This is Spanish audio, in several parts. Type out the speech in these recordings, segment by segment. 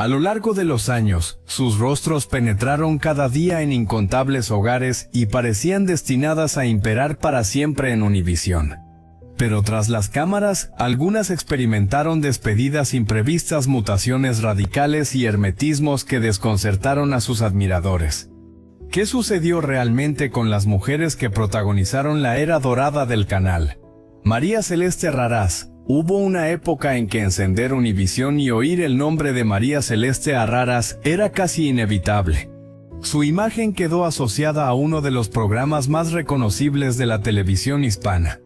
A lo largo de los años, sus rostros penetraron cada día en incontables hogares y parecían destinadas a imperar para siempre en Univisión. Pero tras las cámaras, algunas experimentaron despedidas imprevistas, mutaciones radicales y hermetismos que desconcertaron a sus admiradores. ¿Qué sucedió realmente con las mujeres que protagonizaron la era dorada del canal? María Celeste Arrarás. Hubo una época en que encender Univisión y oír el nombre de María Celeste Arrarás era casi inevitable. Su imagen quedó asociada a uno de los programas más reconocibles de la televisión hispana.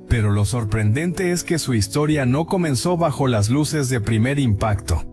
Pero lo sorprendente es que su historia no comenzó bajo las luces de Primer Impacto.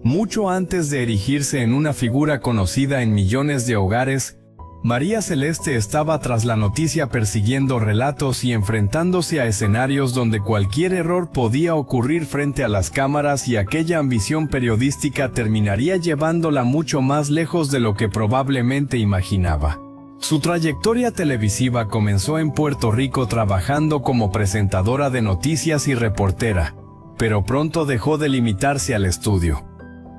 Mucho antes de erigirse en una figura conocida en millones de hogares, María Celeste estaba tras la noticia persiguiendo relatos y enfrentándose a escenarios donde cualquier error podía ocurrir frente a las cámaras y aquella ambición periodística terminaría llevándola mucho más lejos de lo que probablemente imaginaba. Su trayectoria televisiva comenzó en Puerto Rico trabajando como presentadora de noticias y reportera, pero pronto dejó de limitarse al estudio.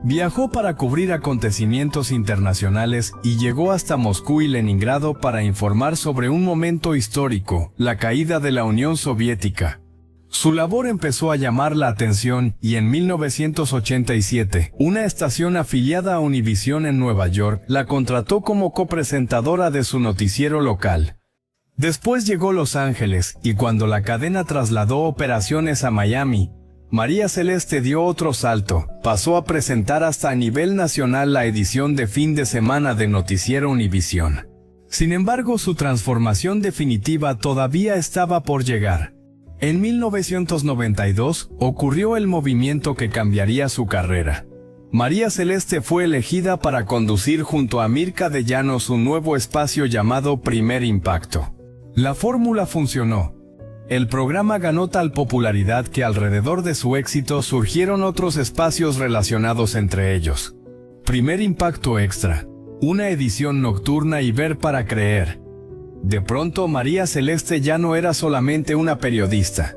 Viajó para cubrir acontecimientos internacionales y llegó hasta Moscú y Leningrado para informar sobre un momento histórico, la caída de la Unión Soviética. Su labor empezó a llamar la atención y en 1987, una estación afiliada a Univisión en Nueva York la contrató como copresentadora de su noticiero local. Después llegó Los Ángeles y cuando la cadena trasladó operaciones a Miami, María Celeste dio otro salto, pasó a presentar hasta a nivel nacional la edición de fin de semana de Noticiero Univisión. Sin embargo, su transformación definitiva todavía estaba por llegar. En 1992, ocurrió el movimiento que cambiaría su carrera. María Celeste fue elegida para conducir junto a Mirka de Llanos un nuevo espacio llamado Primer Impacto. La fórmula funcionó. El programa ganó tal popularidad que alrededor de su éxito surgieron otros espacios relacionados entre ellos. Primer Impacto Extra, una edición nocturna y Ver para Creer. De pronto María Celeste ya no era solamente una periodista.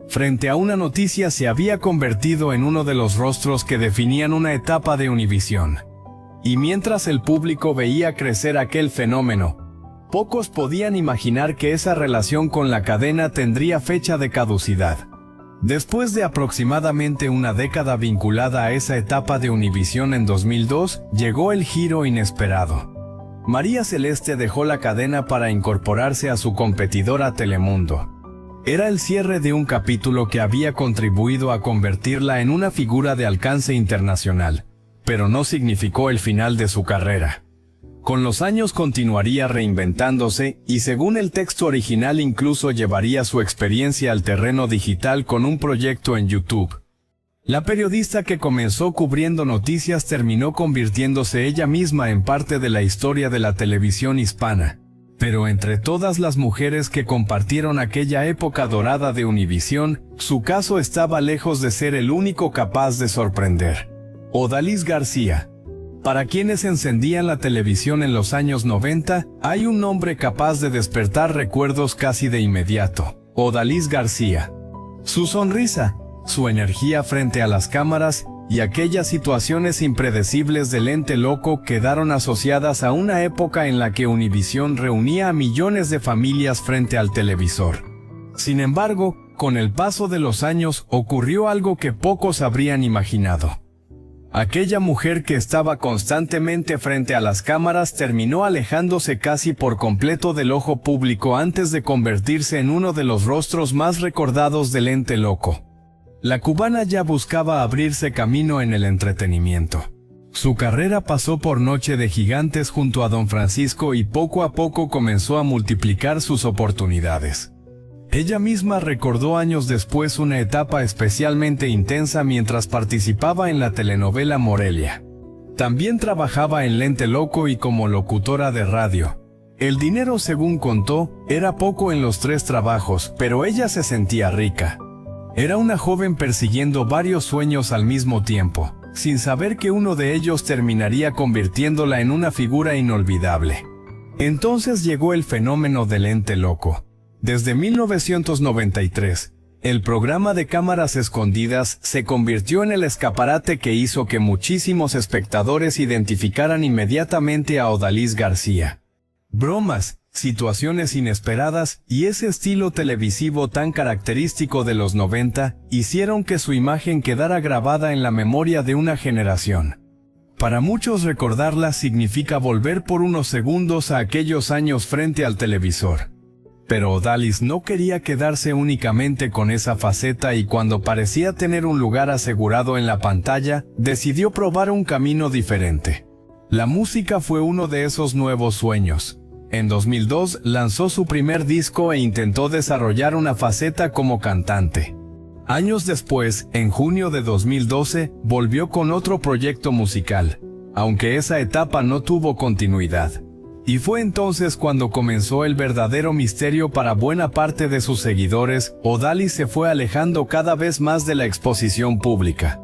Frente a una noticia se había convertido en uno de los rostros que definían una etapa de Univisión. Y mientras el público veía crecer aquel fenómeno, pocos podían imaginar que esa relación con la cadena tendría fecha de caducidad. Después de aproximadamente una década vinculada a esa etapa de Univisión en 2002, llegó el giro inesperado. María Celeste dejó la cadena para incorporarse a su competidora Telemundo. Era el cierre de un capítulo que había contribuido a convertirla en una figura de alcance internacional, pero no significó el final de su carrera. Con los años continuaría reinventándose y según el texto original incluso llevaría su experiencia al terreno digital con un proyecto en YouTube. La periodista que comenzó cubriendo noticias terminó convirtiéndose ella misma en parte de la historia de la televisión hispana. Pero entre todas las mujeres que compartieron aquella época dorada de Univisión, su caso estaba lejos de ser el único capaz de sorprender. Odalis García. Para quienes encendían la televisión en los años 90, hay un nombre capaz de despertar recuerdos casi de inmediato: Odalis García. Su sonrisa, su energía frente a las cámaras y aquellas situaciones impredecibles del ente loco quedaron asociadas a una época en la que Univisión reunía a millones de familias frente al televisor. Sin embargo, con el paso de los años ocurrió algo que pocos habrían imaginado. Aquella mujer que estaba constantemente frente a las cámaras terminó alejándose casi por completo del ojo público antes de convertirse en uno de los rostros más recordados del ente loco. La cubana ya buscaba abrirse camino en el entretenimiento. Su carrera pasó por Noche de Gigantes junto a Don Francisco y poco a poco comenzó a multiplicar sus oportunidades. Ella misma recordó años después una etapa especialmente intensa mientras participaba en la telenovela Morelia. También trabajaba en Lente Loco y como locutora de radio. El dinero, según contó, era poco en los 3 trabajos, pero ella se sentía rica. Era una joven persiguiendo varios sueños al mismo tiempo, sin saber que uno de ellos terminaría convirtiéndola en una figura inolvidable. Entonces llegó el fenómeno del Ente Loco. Desde 1993, El programa de cámaras escondidas se convirtió en el escaparate que hizo que muchísimos espectadores identificaran inmediatamente a Odalis García. Bromas, situaciones inesperadas y ese estilo televisivo tan característico de los 90 hicieron que su imagen quedara grabada en la memoria de una generación. Para muchos recordarla significa volver por unos segundos a aquellos años frente al televisor. Pero Odalis no quería quedarse únicamente con esa faceta y cuando parecía tener un lugar asegurado en la pantalla, decidió probar un camino diferente. La música fue uno de esos nuevos sueños. En 2002 lanzó su primer disco e intentó desarrollar una faceta como cantante. Años después, en junio de 2012, volvió con otro proyecto musical, aunque esa etapa no tuvo continuidad. Y fue entonces cuando comenzó el verdadero misterio para buena parte de sus seguidores. Odalis se fue alejando cada vez más de la exposición pública.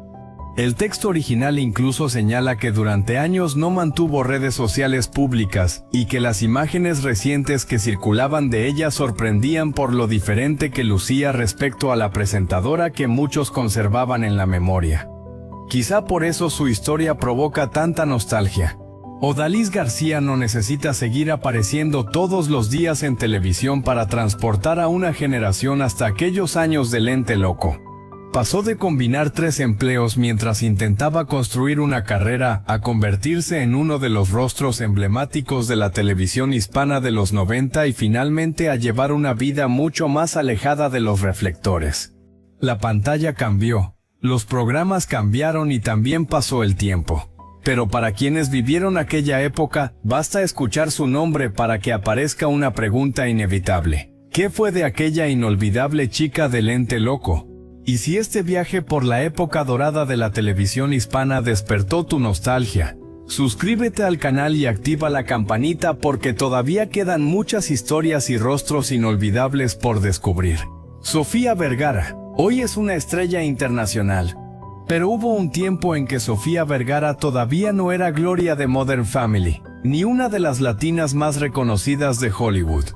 El texto original incluso señala que durante años no mantuvo redes sociales públicas y que las imágenes recientes que circulaban de ella sorprendían por lo diferente que lucía respecto a la presentadora que muchos conservaban en la memoria. Quizá por eso su historia provoca tanta nostalgia. Odalis García no necesita seguir apareciendo todos los días en televisión para transportar a una generación hasta aquellos años del ente loco. Pasó de combinar 3 empleos mientras intentaba construir una carrera a convertirse en uno de los rostros emblemáticos de la televisión hispana de los 90 y finalmente a llevar una vida mucho más alejada de los reflectores. La pantalla cambió, los programas cambiaron y también pasó el tiempo. Pero para quienes vivieron aquella época, basta escuchar su nombre para que aparezca una pregunta inevitable. ¿Qué fue de aquella inolvidable chica del ente loco? Y si este viaje por la época dorada de la televisión hispana despertó tu nostalgia, suscríbete al canal y activa la campanita porque todavía quedan muchas historias y rostros inolvidables por descubrir. Sofía Vergara, hoy es una estrella internacional. Pero hubo un tiempo en que Sofía Vergara todavía no era gloria de Modern Family, ni una de las latinas más reconocidas de Hollywood.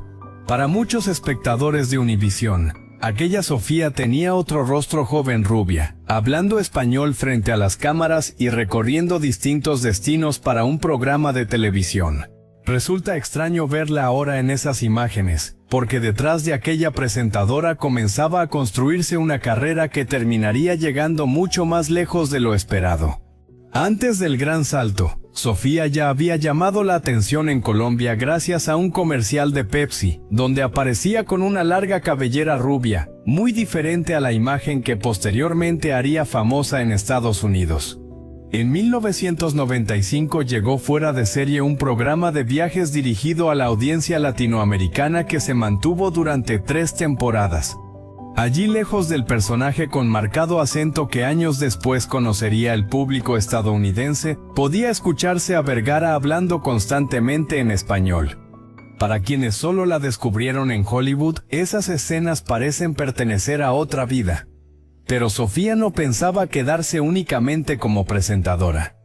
Para muchos espectadores de Univisión, aquella Sofía tenía otro rostro joven rubia, hablando español frente a las cámaras y recorriendo distintos destinos para un programa de televisión. Resulta extraño verla ahora en esas imágenes, porque detrás de aquella presentadora comenzaba a construirse una carrera que terminaría llegando mucho más lejos de lo esperado. Antes del gran salto, Sofía ya había llamado la atención en Colombia gracias a un comercial de Pepsi, donde aparecía con una larga cabellera rubia, muy diferente a la imagen que posteriormente haría famosa en Estados Unidos. En 1995 llegó Fuera de Serie, un programa de viajes dirigido a la audiencia latinoamericana que se mantuvo durante 3 temporadas. Allí, lejos del personaje con marcado acento que años después conocería el público estadounidense, podía escucharse a Vergara hablando constantemente en español. Para quienes solo la descubrieron en Hollywood, esas escenas parecen pertenecer a otra vida. Pero Sofía no pensaba quedarse únicamente como presentadora.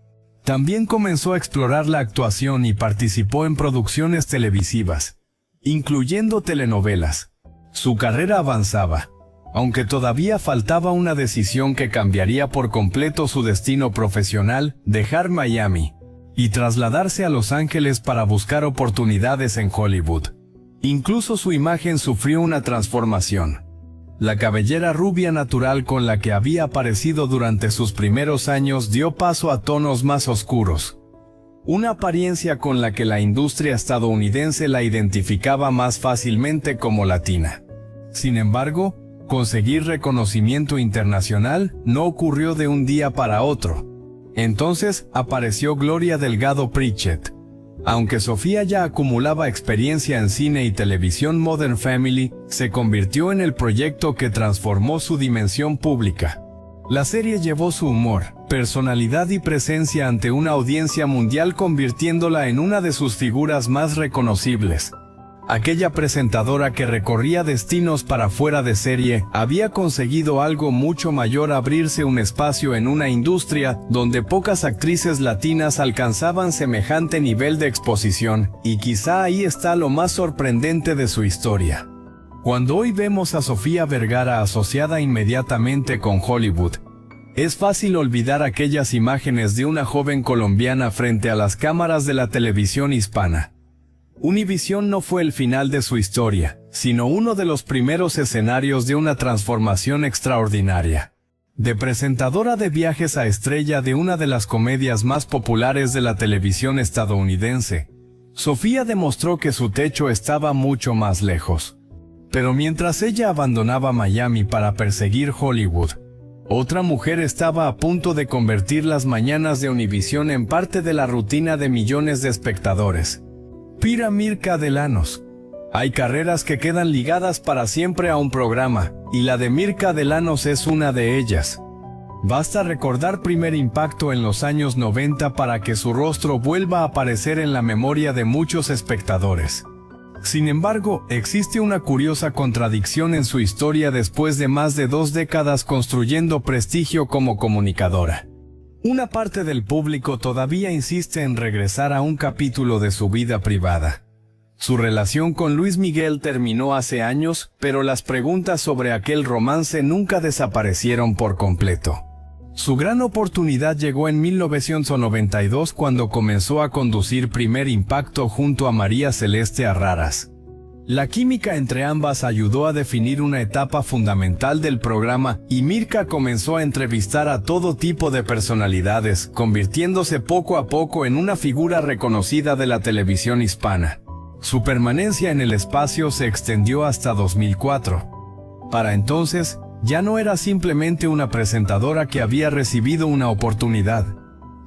También comenzó a explorar la actuación y participó en producciones televisivas, incluyendo telenovelas. Su carrera avanzaba, aunque todavía faltaba una decisión que cambiaría por completo su destino profesional: dejar Miami y trasladarse a Los Ángeles para buscar oportunidades en Hollywood. Incluso su imagen sufrió una transformación. La cabellera rubia natural con la que había aparecido durante sus primeros años dio paso a tonos más oscuros. Una apariencia con la que la industria estadounidense la identificaba más fácilmente como latina. Sin embargo, conseguir reconocimiento internacional no ocurrió de un día para otro. Entonces apareció Gloria Delgado Pritchett. Aunque Sofía ya acumulaba experiencia en cine y televisión, Modern Family se convirtió en el proyecto que transformó su dimensión pública. La serie llevó su humor, personalidad y presencia ante una audiencia mundial, convirtiéndola en una de sus figuras más reconocibles. Aquella presentadora que recorría destinos para Fuera de Serie había conseguido algo mucho mayor: abrirse un espacio en una industria donde pocas actrices latinas alcanzaban semejante nivel de exposición, y quizá ahí está lo más sorprendente de su historia. Cuando hoy vemos a Sofía Vergara asociada inmediatamente con Hollywood, es fácil olvidar aquellas imágenes de una joven colombiana frente a las cámaras de la televisión hispana. Univisión no fue el final de su historia, sino uno de los primeros escenarios de una transformación extraordinaria. De presentadora de viajes a estrella de una de las comedias más populares de la televisión estadounidense, Sofía demostró que su techo estaba mucho más lejos. Pero mientras ella abandonaba Miami para perseguir Hollywood, otra mujer estaba a punto de convertir las mañanas de Univisión en parte de la rutina de millones de espectadores. Mirka de Llanos. Hay carreras que quedan ligadas para siempre a un programa, y la de Mirka de Llanos es una de ellas. Basta recordar Primer Impacto en los años 90 para que su rostro vuelva a aparecer en la memoria de muchos espectadores. Sin embargo, existe una curiosa contradicción en su historia después de más de 2 décadas construyendo prestigio como comunicadora. Una parte del público todavía insiste en regresar a un capítulo de su vida privada. Su relación con Luis Miguel terminó hace años, pero las preguntas sobre aquel romance nunca desaparecieron por completo. Su gran oportunidad llegó en 1992 cuando comenzó a conducir Primer Impacto junto a María Celeste Arraras. La química entre ambas ayudó a definir una etapa fundamental del programa y Mirka comenzó a entrevistar a todo tipo de personalidades, convirtiéndose poco a poco en una figura reconocida de la televisión hispana. Su permanencia en el espacio se extendió hasta 2004. Para entonces, ya no era simplemente una presentadora que había recibido una oportunidad.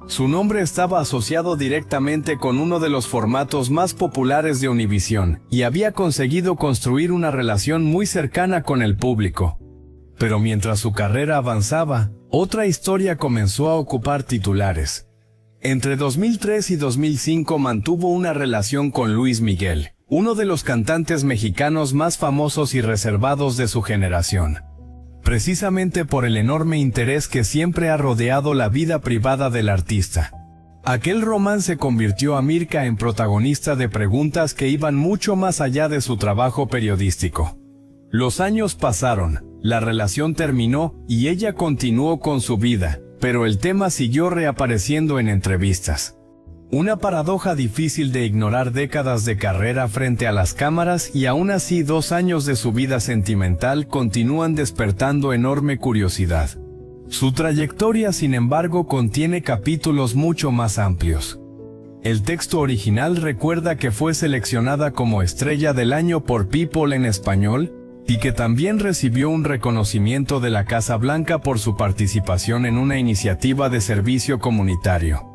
Su nombre estaba asociado directamente con uno de los formatos más populares de Univisión, y había conseguido construir una relación muy cercana con el público. Pero mientras su carrera avanzaba, otra historia comenzó a ocupar titulares. Entre 2003 y 2005 mantuvo una relación con Luis Miguel, uno de los cantantes mexicanos más famosos y reservados de su generación. Precisamente por el enorme interés que siempre ha rodeado la vida privada del artista. Aquel romance convirtió a Mirka en protagonista de preguntas que iban mucho más allá de su trabajo periodístico. Los años pasaron, la relación terminó y ella continuó con su vida, pero el tema siguió reapareciendo en entrevistas. Una paradoja difícil de ignorar: décadas de carrera frente a las cámaras y aún así 2 años de su vida sentimental continúan despertando enorme curiosidad. Su trayectoria, sin embargo, contiene capítulos mucho más amplios. El texto original recuerda que fue seleccionada como Estrella del Año por People en español, y que también recibió un reconocimiento de la Casa Blanca por su participación en una iniciativa de servicio comunitario.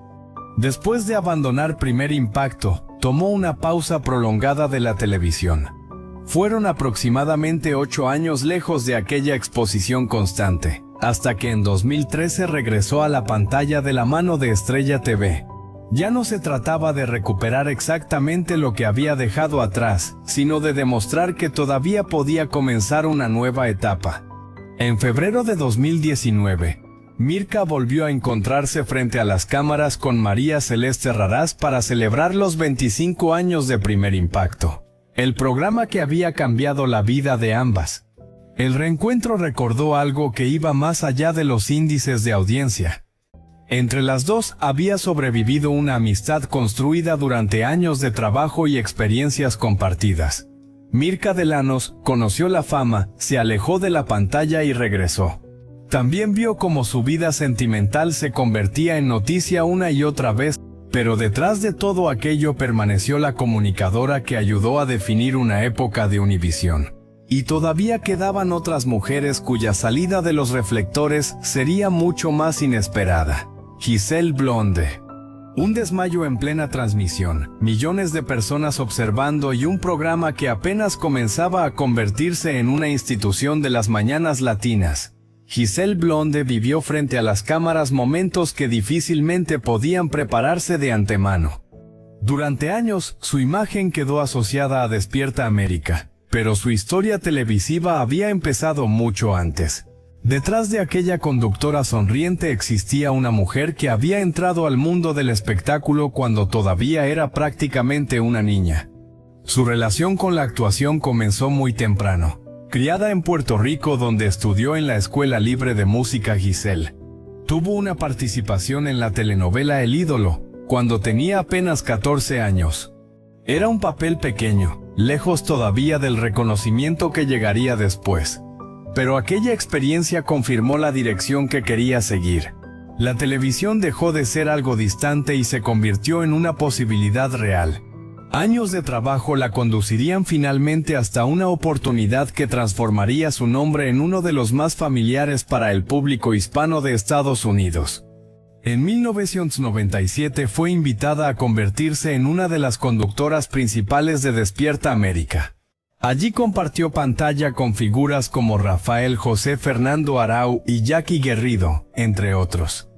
Después de abandonar Primer Impacto, tomó una pausa prolongada de la televisión. Fueron aproximadamente 8 años lejos de aquella exposición constante, hasta que en 2013 regresó a la pantalla de la mano de Estrella TV. Ya no se trataba de recuperar exactamente lo que había dejado atrás, sino de demostrar que todavía podía comenzar una nueva etapa. En febrero de 2019, Mirka volvió a encontrarse frente a las cámaras con María Celeste Arraras para celebrar los 25 años de Primer Impacto, el programa que había cambiado la vida de ambas. El reencuentro recordó algo que iba más allá de los índices de audiencia. Entre las dos había sobrevivido una amistad construida durante años de trabajo y experiencias compartidas. Mirka de Llanos conoció la fama, se alejó de la pantalla y regresó. También vio cómo su vida sentimental se convertía en noticia una y otra vez, pero detrás de todo aquello permaneció la comunicadora que ayudó a definir una época de Univisión. Y todavía quedaban otras mujeres cuya salida de los reflectores sería mucho más inesperada. Giselle Blonde. Un desmayo en plena transmisión, millones de personas observando y un programa que apenas comenzaba a convertirse en una institución de las mañanas latinas. Giselle Blonde vivió frente a las cámaras momentos que difícilmente podían prepararse de antemano. Durante años, su imagen quedó asociada a Despierta América, pero su historia televisiva había empezado mucho antes. Detrás de aquella conductora sonriente existía una mujer que había entrado al mundo del espectáculo cuando todavía era prácticamente una niña. Su relación con la actuación comenzó muy temprano. Criada en Puerto Rico, donde estudió en la Escuela Libre de Música Giselle, tuvo una participación en la telenovela El Ídolo, cuando tenía apenas 14 años. Era un papel pequeño, lejos todavía del reconocimiento que llegaría después. Pero aquella experiencia confirmó la dirección que quería seguir. La televisión dejó de ser algo distante y se convirtió en una posibilidad real. Años de trabajo la conducirían finalmente hasta una oportunidad que transformaría su nombre en uno de los más familiares para el público hispano de Estados Unidos. En 1997 fue invitada a convertirse en una de las conductoras principales de Despierta América. Allí compartió pantalla con figuras como Rafael José Fernando Arau y Jackie Guerrido, entre otros.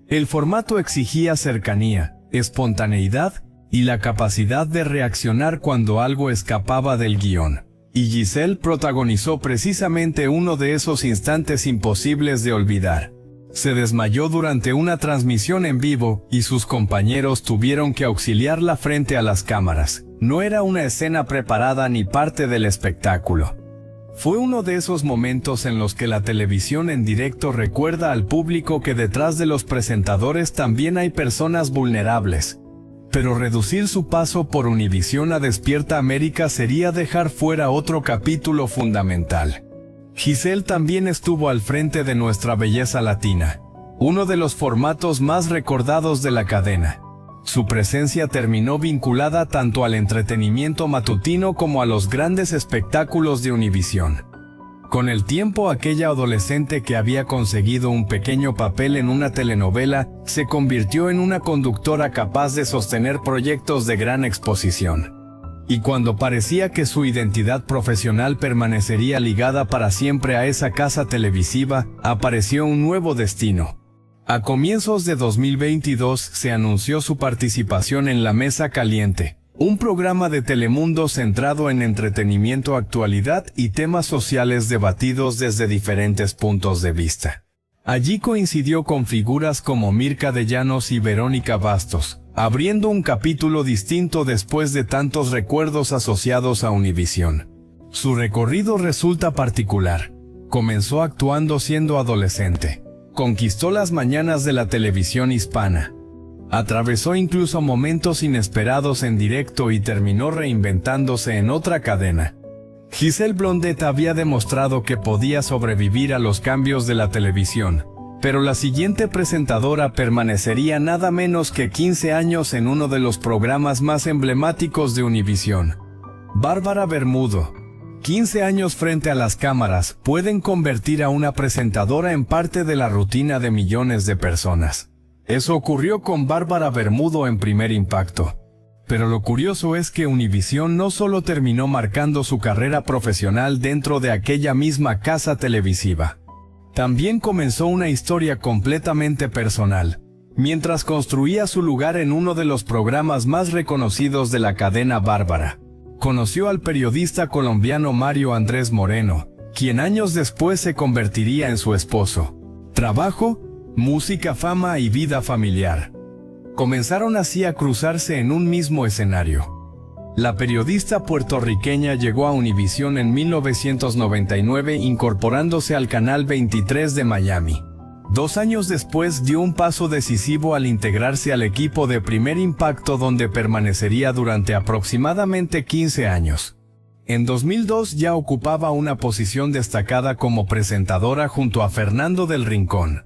El formato exigía cercanía, espontaneidad y la capacidad de reaccionar cuando algo escapaba del guión. Y Giselle protagonizó precisamente uno de esos instantes imposibles de olvidar. Se desmayó durante una transmisión en vivo y sus compañeros tuvieron que auxiliarla frente a las cámaras. No era una escena preparada ni parte del espectáculo. Fue uno de esos momentos en los que la televisión en directo recuerda al público que detrás de los presentadores también hay personas vulnerables. Pero reducir su paso por Univisión a Despierta América sería dejar fuera otro capítulo fundamental. Giselle también estuvo al frente de Nuestra Belleza Latina, uno de los formatos más recordados de la cadena. Su presencia terminó vinculada tanto al entretenimiento matutino como a los grandes espectáculos de Univisión. Con el tiempo, aquella adolescente que había conseguido un pequeño papel en una telenovela se convirtió en una conductora capaz de sostener proyectos de gran exposición. Y cuando parecía que su identidad profesional permanecería ligada para siempre a esa casa televisiva, apareció un nuevo destino. A comienzos de 2022 se anunció su participación en La Mesa Caliente, un programa de Telemundo centrado en entretenimiento, actualidad y temas sociales debatidos desde diferentes puntos de vista. Allí coincidió con figuras como Mirka de Llanos y Verónica Bastos, abriendo un capítulo distinto después de tantos recuerdos asociados a Univisión. Su recorrido resulta particular. Comenzó actuando siendo adolescente. Conquistó las mañanas de la televisión hispana. Atravesó incluso momentos inesperados en directo y terminó reinventándose en otra cadena. Giselle Blondet había demostrado que podía sobrevivir a los cambios de la televisión, pero la siguiente presentadora permanecería nada menos que 15 años en uno de los programas más emblemáticos de Univisión. Bárbara Bermudo. 15 años frente a las cámaras pueden convertir a una presentadora en parte de la rutina de millones de personas. Eso ocurrió con Bárbara Bermudo en Primer Impacto. Pero lo curioso es que Univisión no solo terminó marcando su carrera profesional dentro de aquella misma casa televisiva. También comenzó una historia completamente personal. Mientras construía su lugar en uno de los programas más reconocidos de la cadena, Bárbara conoció al periodista colombiano Mario Andrés Moreno, quien años después se convertiría en su esposo. Trabajo, música, fama y vida familiar comenzaron así a cruzarse en un mismo escenario. La periodista puertorriqueña llegó a Univisión en 1999, incorporándose al Canal 23 de Miami. 2 años después dio un paso decisivo al integrarse al equipo de Primer Impacto, donde permanecería durante aproximadamente 15 años. En 2002 ya ocupaba una posición destacada como presentadora junto a Fernando del Rincón.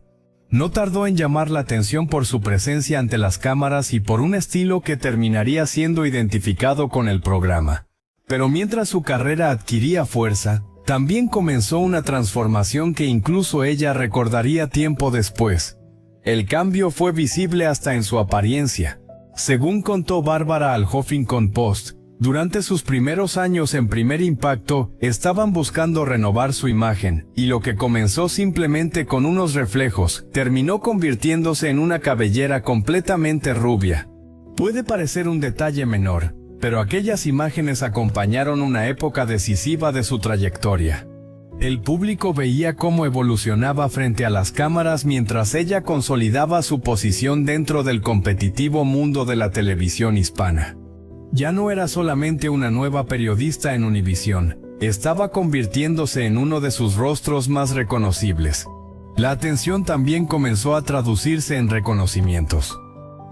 No tardó en llamar la atención por su presencia ante las cámaras y por un estilo que terminaría siendo identificado con el programa. Pero mientras su carrera adquiría fuerza, también comenzó una transformación que incluso ella recordaría tiempo después. El cambio fue visible hasta en su apariencia. Según contó Bárbara al Huffington Post, durante sus primeros años en Primer Impacto, estaban buscando renovar su imagen, y lo que comenzó simplemente con unos reflejos, terminó convirtiéndose en una cabellera completamente rubia. Puede parecer un detalle menor, pero aquellas imágenes acompañaron una época decisiva de su trayectoria. El público veía cómo evolucionaba frente a las cámaras mientras ella consolidaba su posición dentro del competitivo mundo de la televisión hispana. Ya no era solamente una nueva periodista en Univisión, estaba convirtiéndose en uno de sus rostros más reconocibles. La atención también comenzó a traducirse en reconocimientos.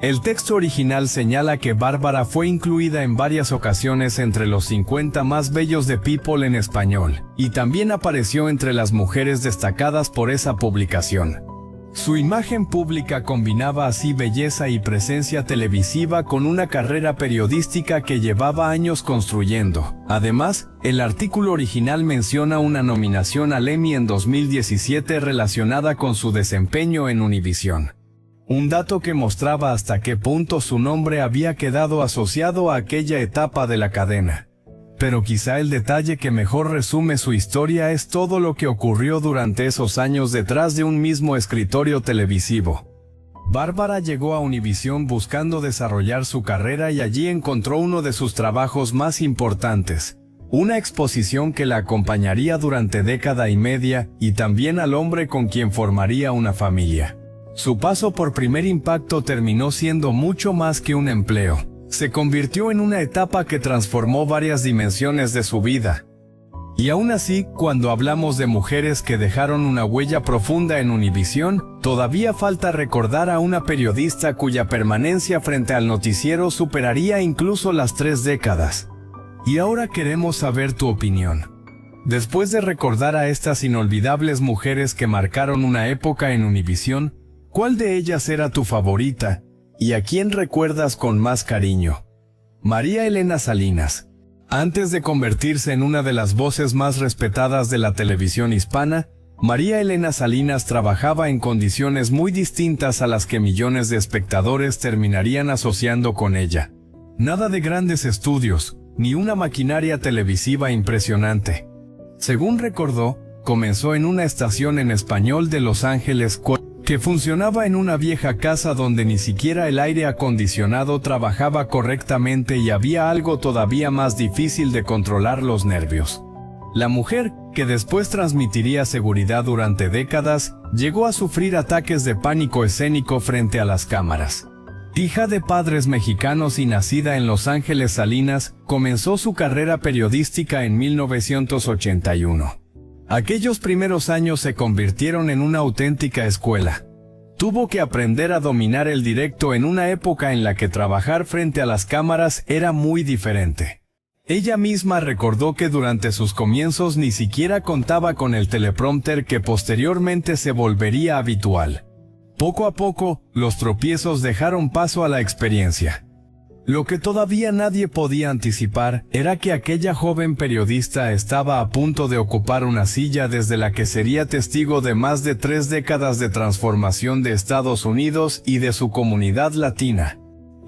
El texto original señala que Bárbara fue incluida en varias ocasiones entre los 50 más bellos de People en español, y también apareció entre las mujeres destacadas por esa publicación. Su imagen pública combinaba así belleza y presencia televisiva con una carrera periodística que llevaba años construyendo. Además, el artículo original menciona una nominación al Emmy en 2017 relacionada con su desempeño en Univisión. Un dato que mostraba hasta qué punto su nombre había quedado asociado a aquella etapa de la cadena. Pero quizá el detalle que mejor resume su historia es todo lo que ocurrió durante esos años detrás de un mismo escritorio televisivo. Bárbara llegó a Univisión buscando desarrollar su carrera y allí encontró uno de sus trabajos más importantes, una exposición que la acompañaría durante década y media y también al hombre con quien formaría una familia. Su paso por Primer Impacto terminó siendo mucho más que un empleo. Se convirtió en una etapa que transformó varias dimensiones de su vida. Y aún así, cuando hablamos de mujeres que dejaron una huella profunda en Univisión, todavía falta recordar a una periodista cuya permanencia frente al noticiero superaría incluso las 3 décadas. Y ahora queremos saber tu opinión. Después de recordar a estas inolvidables mujeres que marcaron una época en Univisión, ¿cuál de ellas era tu favorita? ¿Y a quién recuerdas con más cariño? María Elena Salinas. Antes de convertirse en una de las voces más respetadas de la televisión hispana, María Elena Salinas trabajaba en condiciones muy distintas a las que millones de espectadores terminarían asociando con ella. Nada de grandes estudios, ni una maquinaria televisiva impresionante. Según recordó, comenzó en una estación en español de Los Ángeles, que funcionaba en una vieja casa donde ni siquiera el aire acondicionado trabajaba correctamente y había algo todavía más difícil de controlar: los nervios. La mujer, que después transmitiría seguridad durante décadas, llegó a sufrir ataques de pánico escénico frente a las cámaras. Hija de padres mexicanos y nacida en Los Ángeles, Salinas comenzó su carrera periodística en 1981. Aquellos primeros años se convirtieron en una auténtica escuela. Tuvo que aprender a dominar el directo en una época en la que trabajar frente a las cámaras era muy diferente. Ella misma recordó que durante sus comienzos ni siquiera contaba con el teleprompter que posteriormente se volvería habitual. Poco a poco, los tropiezos dejaron paso a la experiencia. Lo que todavía nadie podía anticipar era que aquella joven periodista estaba a punto de ocupar una silla desde la que sería testigo de más de 3 décadas de transformación de Estados Unidos y de su comunidad latina.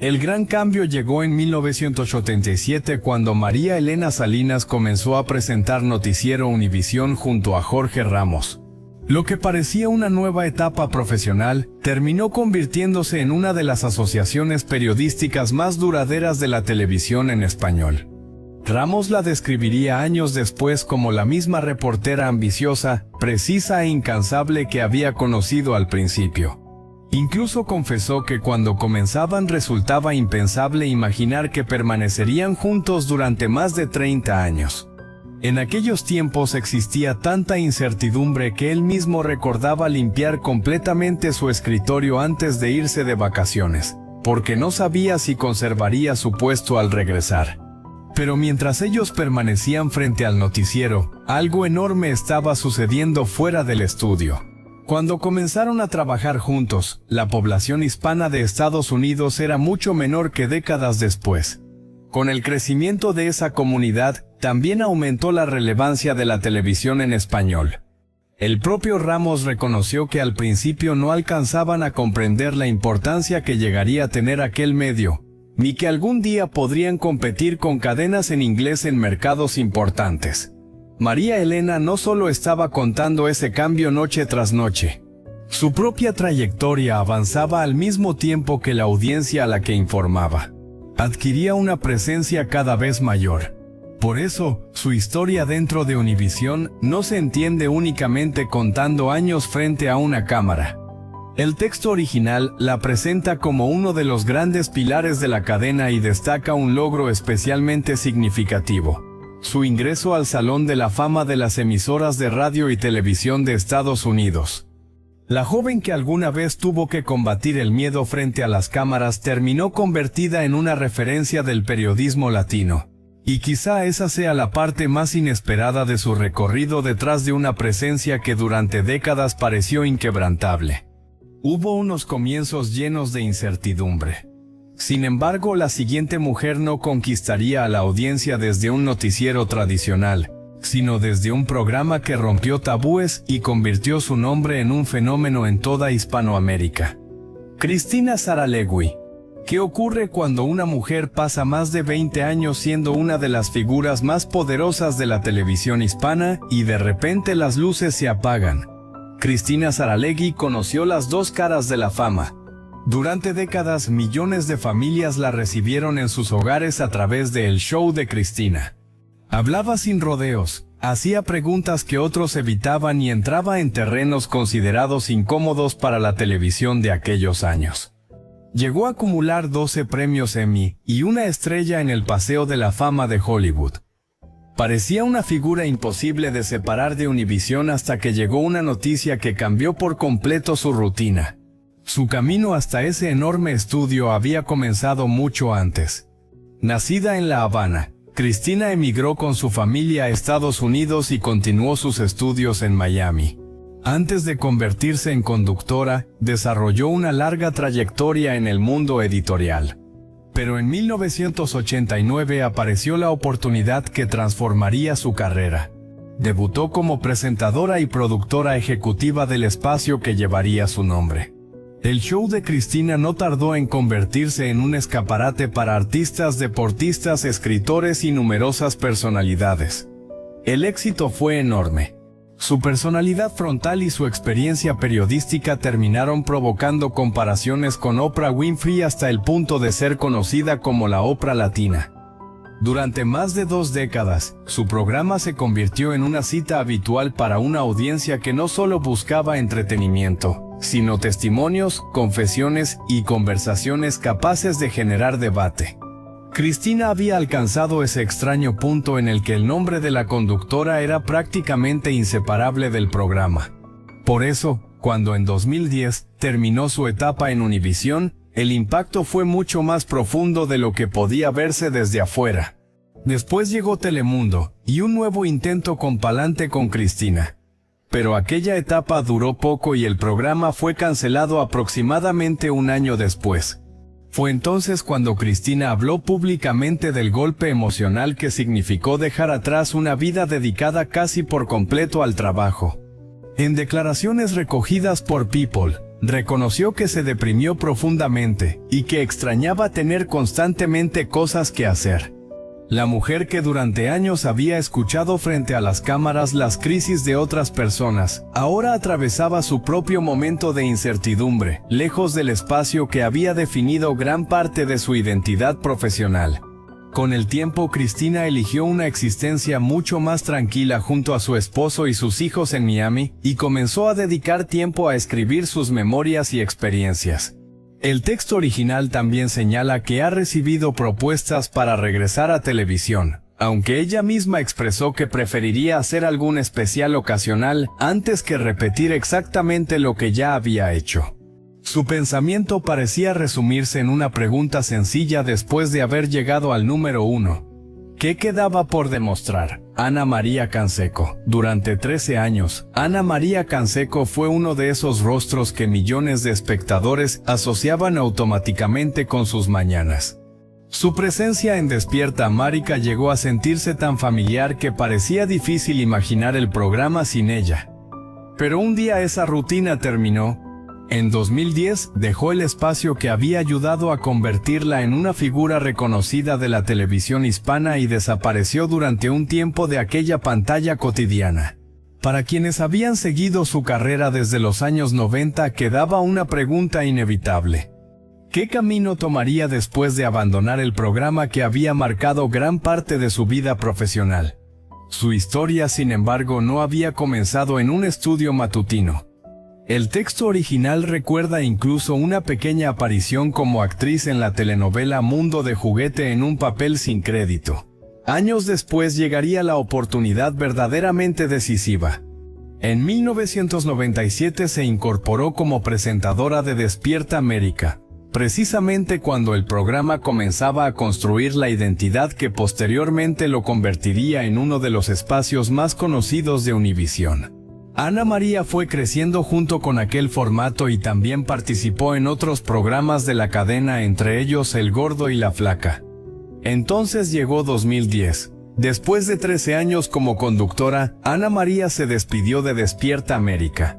El gran cambio llegó en 1987 cuando María Elena Salinas comenzó a presentar Noticiero Univisión junto a Jorge Ramos. Lo que parecía una nueva etapa profesional, terminó convirtiéndose en una de las asociaciones periodísticas más duraderas de la televisión en español. Ramos la describiría años después como la misma reportera ambiciosa, precisa e incansable que había conocido al principio. Incluso confesó que cuando comenzaban resultaba impensable imaginar que permanecerían juntos durante más de 30 años. En aquellos tiempos existía tanta incertidumbre que él mismo recordaba limpiar completamente su escritorio antes de irse de vacaciones, porque no sabía si conservaría su puesto al regresar. Pero mientras ellos permanecían frente al noticiero, algo enorme estaba sucediendo fuera del estudio. Cuando comenzaron a trabajar juntos, la población hispana de Estados Unidos era mucho menor que décadas después. Con el crecimiento de esa comunidad, también aumentó la relevancia de la televisión en español. El propio Ramos reconoció que al principio no alcanzaban a comprender la importancia que llegaría a tener aquel medio, ni que algún día podrían competir con cadenas en inglés en mercados importantes. María Elena no solo estaba contando ese cambio noche tras noche. Su propia trayectoria avanzaba al mismo tiempo que la audiencia a la que informaba. Adquiría una presencia cada vez mayor. Por eso, su historia dentro de Univisión no se entiende únicamente contando años frente a una cámara. El texto original la presenta como uno de los grandes pilares de la cadena y destaca un logro especialmente significativo: su ingreso al Salón de la Fama de las emisoras de radio y televisión de Estados Unidos. La joven que alguna vez tuvo que combatir el miedo frente a las cámaras terminó convertida en una referencia del periodismo latino. Y quizá esa sea la parte más inesperada de su recorrido detrás de una presencia que durante décadas pareció inquebrantable. Hubo unos comienzos llenos de incertidumbre. Sin embargo, la siguiente mujer no conquistaría a la audiencia desde un noticiero tradicional, sino desde un programa que rompió tabúes y convirtió su nombre en un fenómeno en toda Hispanoamérica. Cristina Saralegui. ¿Qué ocurre cuando una mujer pasa más de 20 años siendo una de las figuras más poderosas de la televisión hispana y de repente las luces se apagan? Cristina Saralegui conoció las dos caras de la fama. Durante décadas, millones de familias la recibieron en sus hogares a través de El Show de Cristina. Hablaba sin rodeos, hacía preguntas que otros evitaban y entraba en terrenos considerados incómodos para la televisión de aquellos años. Llegó a acumular 12 premios Emmy y una estrella en el Paseo de la Fama de Hollywood. Parecía una figura imposible de separar de Univisión hasta que llegó una noticia que cambió por completo su rutina. Su camino hasta ese enorme estudio había comenzado mucho antes. Nacida en La Habana, Cristina emigró con su familia a Estados Unidos y continuó sus estudios en Miami. Antes de convertirse en conductora, desarrolló una larga trayectoria en el mundo editorial. Pero en 1989 apareció la oportunidad que transformaría su carrera. Debutó como presentadora y productora ejecutiva del espacio que llevaría su nombre. El Show de Cristina no tardó en convertirse en un escaparate para artistas, deportistas, escritores y numerosas personalidades. El éxito fue enorme. Su personalidad frontal y su experiencia periodística terminaron provocando comparaciones con Oprah Winfrey hasta el punto de ser conocida como la Oprah Latina. Durante más de 2 décadas, su programa se convirtió en una cita habitual para una audiencia que no solo buscaba entretenimiento, sino testimonios, confesiones y conversaciones capaces de generar debate. Cristina había alcanzado ese extraño punto en el que el nombre de la conductora era prácticamente inseparable del programa. Por eso, cuando en 2010 terminó su etapa en Univisión, el impacto fue mucho más profundo de lo que podía verse desde afuera. Después llegó Telemundo, y un nuevo intento con Palante con Cristina. Pero aquella etapa duró poco y el programa fue cancelado aproximadamente un año después. Fue entonces cuando Cristina habló públicamente del golpe emocional que significó dejar atrás una vida dedicada casi por completo al trabajo. En declaraciones recogidas por People, reconoció que se deprimió profundamente y que extrañaba tener constantemente cosas que hacer. La mujer que durante años había escuchado frente a las cámaras las crisis de otras personas, ahora atravesaba su propio momento de incertidumbre, lejos del espacio que había definido gran parte de su identidad profesional. Con el tiempo, Cristina eligió una existencia mucho más tranquila junto a su esposo y sus hijos en Miami, y comenzó a dedicar tiempo a escribir sus memorias y experiencias. El texto original también señala que ha recibido propuestas para regresar a televisión, aunque ella misma expresó que preferiría hacer algún especial ocasional antes que repetir exactamente lo que ya había hecho. Su pensamiento parecía resumirse en una pregunta sencilla después de haber llegado al número 1. ¿Qué quedaba por demostrar? Ana María Canseco. Durante 13 años, Ana María Canseco fue uno de esos rostros que millones de espectadores asociaban automáticamente con sus mañanas. Su presencia en Despierta América llegó a sentirse tan familiar que parecía difícil imaginar el programa sin ella. Pero un día esa rutina terminó. En 2010 dejó el espacio que había ayudado a convertirla en una figura reconocida de la televisión hispana y desapareció durante un tiempo de aquella pantalla cotidiana. Para quienes habían seguido su carrera desde los años 90 quedaba una pregunta inevitable. ¿Qué camino tomaría después de abandonar el programa que había marcado gran parte de su vida profesional? Su historia, sin embargo, no había comenzado en un estudio matutino. El texto original recuerda incluso una pequeña aparición como actriz en la telenovela Mundo de Juguete en un papel sin crédito. Años después llegaría la oportunidad verdaderamente decisiva. En 1997 se incorporó como presentadora de Despierta América, precisamente cuando el programa comenzaba a construir la identidad que posteriormente lo convertiría en uno de los espacios más conocidos de Univisión. Ana María fue creciendo junto con aquel formato y también participó en otros programas de la cadena, entre ellos El Gordo y la Flaca. Entonces llegó 2010. Después de 13 años como conductora, Ana María se despidió de Despierta América.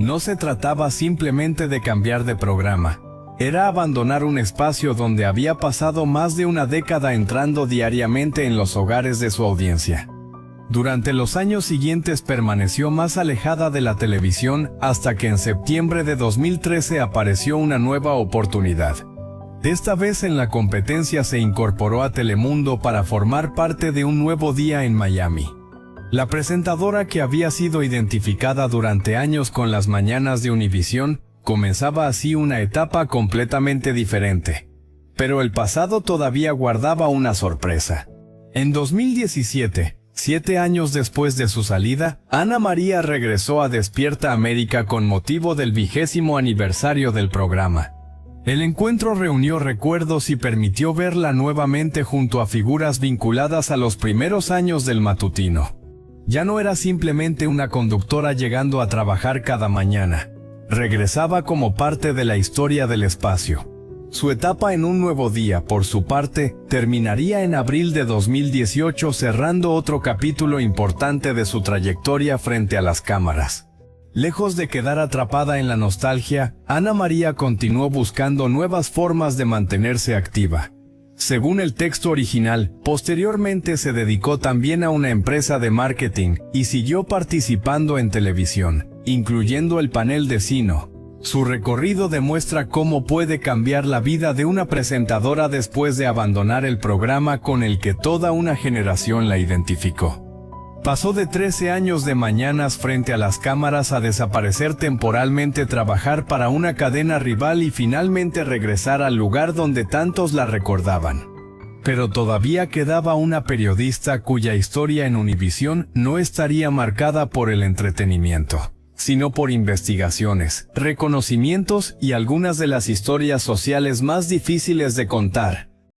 No se trataba simplemente de cambiar de programa. Era abandonar un espacio donde había pasado más de una década entrando diariamente en los hogares de su audiencia. Durante los años siguientes permaneció más alejada de la televisión hasta que en septiembre de 2013 apareció una nueva oportunidad. Esta vez en la competencia se incorporó a Telemundo para formar parte de Un Nuevo Día en Miami. La presentadora, que había sido identificada durante años con las mañanas de Univisión, comenzaba así una etapa completamente diferente. Pero el pasado todavía guardaba una sorpresa. En 2017, 7 años después de su salida, Ana María regresó a Despierta América con motivo del 20º aniversario del programa. El encuentro reunió recuerdos y permitió verla nuevamente junto a figuras vinculadas a los primeros años del matutino. Ya no era simplemente una conductora llegando a trabajar cada mañana. Regresaba como parte de la historia del espacio. Su etapa en Un Nuevo Día, por su parte, terminaría en abril de 2018, cerrando otro capítulo importante de su trayectoria frente a las cámaras. Lejos de quedar atrapada en la nostalgia, Ana María continuó buscando nuevas formas de mantenerse activa. Según el texto original, posteriormente se dedicó también a una empresa de marketing y siguió participando en televisión, incluyendo el panel de Sino. Su recorrido demuestra cómo puede cambiar la vida de una presentadora después de abandonar el programa con el que toda una generación la identificó. Pasó de 13 años de mañanas frente a las cámaras a desaparecer temporalmente, trabajar para una cadena rival y finalmente regresar al lugar donde tantos la recordaban. Pero todavía quedaba una periodista cuya historia en Univisión no estaría marcada por el entretenimiento, sino por investigaciones, reconocimientos y algunas de las historias sociales más difíciles de contar.